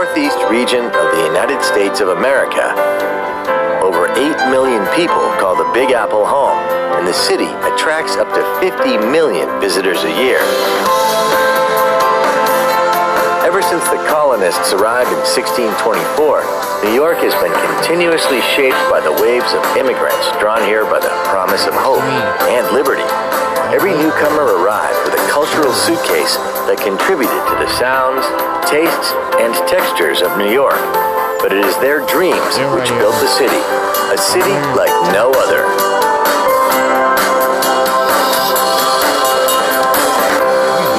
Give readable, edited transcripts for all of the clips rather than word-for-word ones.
northeast region of the United States of America. Over 8 million people call the Big Apple home, and the city attracts up to 50 million visitors a year. Ever since the colonists arrived in 1624, New York has been continuously shaped by the waves of immigrants drawn here by the promise of hope and liberty. Every newcomer arrived with a cultural suitcase that contributed to the sounds, tastes, and textures of New York. But it is their dreams which built the city, a city like no other.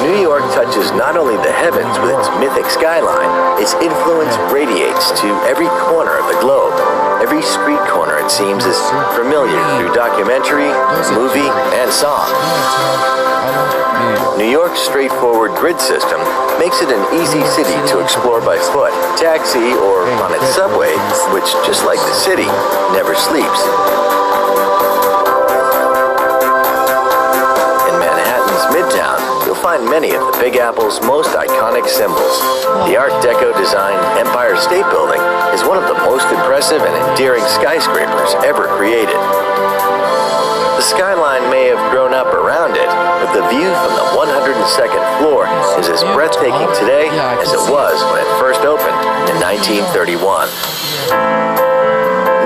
New York touches not only the heavens with its mythic skyline, its influence radiates to every corner of the globe. Every street corner, it seems, is familiar through documentary, movie, and song. New York's straightforward grid system makes it an easy city to explore by foot, taxi, or on its subway, which, just like the city, never sleeps. In Manhattan's Midtown, you'll find many of the Big Apple's most iconic symbols. The Art Deco-designed Empire State Building is one of the most impressive and endearing skyscrapers ever created. The skyline may have grown up around it, but the view from the 102nd floor is as breathtaking today as it was when it first opened in 1931.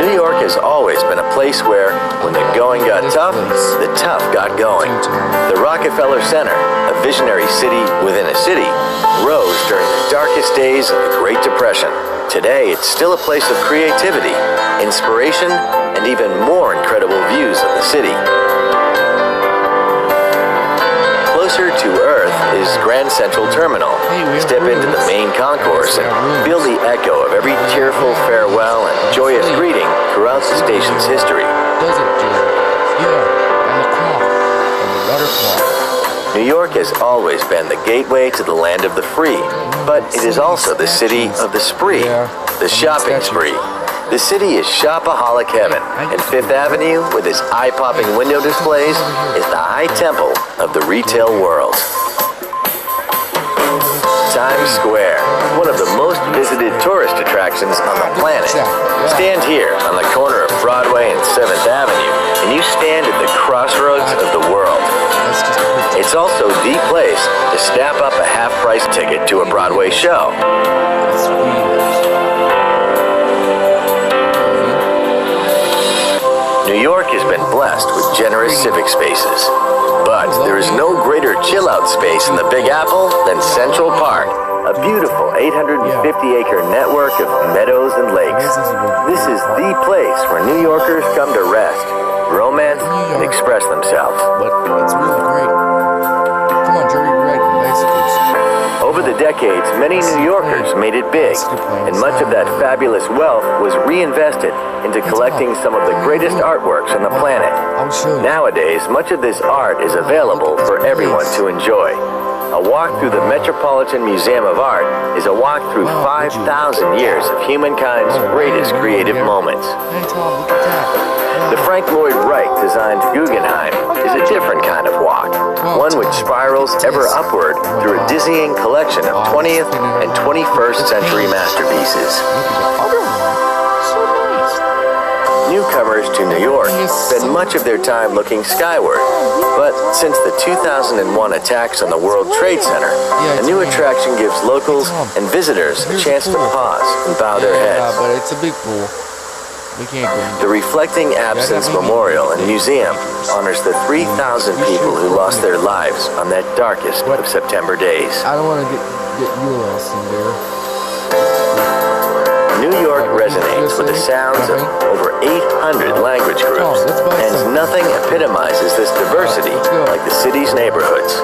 New York has always been a place where, when the going got tough, the tough got going. The Rockefeller Center, a visionary city within a city, rose during the darkest days of the Great Depression. Today, it's still a place of creativity, inspiration, and even more incredible views of the city. Closer to Earth is Grand Central Terminal. Step into the main concourse and feel the echo of every tearful farewell and joyous greeting throughout the station's history. New York has always been the gateway to the land of the free, but it is also the city of the spree, the shopping spree. The city is shopaholic heaven, and Fifth Avenue, with its eye-popping window displays, is the high temple of the retail world. Times Square, one of the most visited tourist attractions on the planet. Stand here on the corner of Broadway and 7th Avenue, and you stand at the crossroads of the world. It's also the place to snap up a half-price ticket to a Broadway show. New York has been blessed with generous civic spaces, but there is no greater chill-out space in the Big Apple than Central Park, a beautiful 850-acre network of meadows and lakes. This is the place where New Yorkers come to rest, romance, and express themselves. But it's really great. Come on, Jerry Red, basically. Over the decades, many New Yorkers made it big, and much of that fabulous wealth was reinvested into collecting some of the greatest artworks on the planet. Nowadays, much of this art is available for everyone to enjoy. A walk through the Metropolitan Museum of Art is a walk through 5,000 years of humankind's greatest creative moments. The Frank Lloyd Wright designed Guggenheim is a different kind of walk, one which spirals ever upward through a dizzying collection of 20th and 21st century masterpieces. Newcomers to New York spend much of their time looking skyward, but since the 2001 attacks on the World Trade Center, a new attraction gives locals and visitors a chance to pause and bow their heads. Yeah, but it's a big pool. We can't go. The Reflecting Absence Memorial and Museum honors the 3,000 people who lost their lives on that darkest of September days. I don't want to get you lost in there. New York resonates with the sounds of over 800 language groups, and nothing epitomizes this diversity like the city's neighborhoods.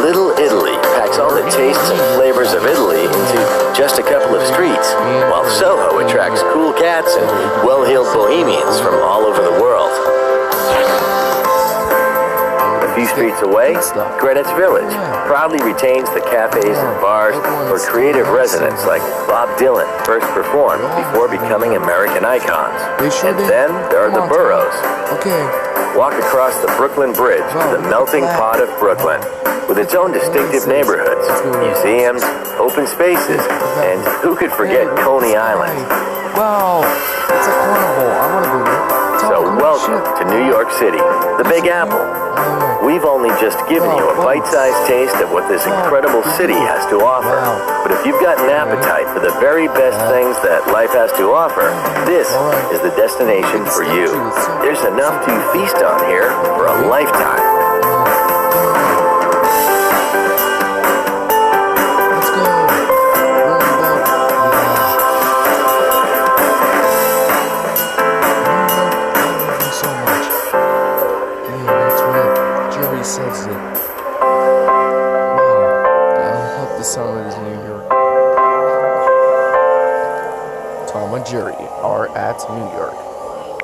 Little Italy packs all the tastes and flavors of Italy into just a couple of streets, while Soho attracts cool cats and well-heeled bohemians from all over the world. A few streets away, Greenwich Village proudly retains the cafes and bars where creative residents like Bob Dylan first performed before becoming American icons. And then there are the boroughs. Walk across the Brooklyn Bridge to the melting pot of Brooklyn, with its own distinctive neighborhoods restaurants, museums, open spaces, and who could forget Coney Island? Wow, it's a carnival. I want to go there. So welcome to New York City, the Big Apple. We've only just given you a bite-sized taste of what this incredible city has to offer. But if you've got an appetite for the very best things that life has to offer, this is the destination for you. There's enough to feast on here for a lifetime. Let's go. Roundabout. I love you so much. Yeah, that's right. Jerry says it. Wow. I hope the sound is New York. Tom and Jerry are at New York.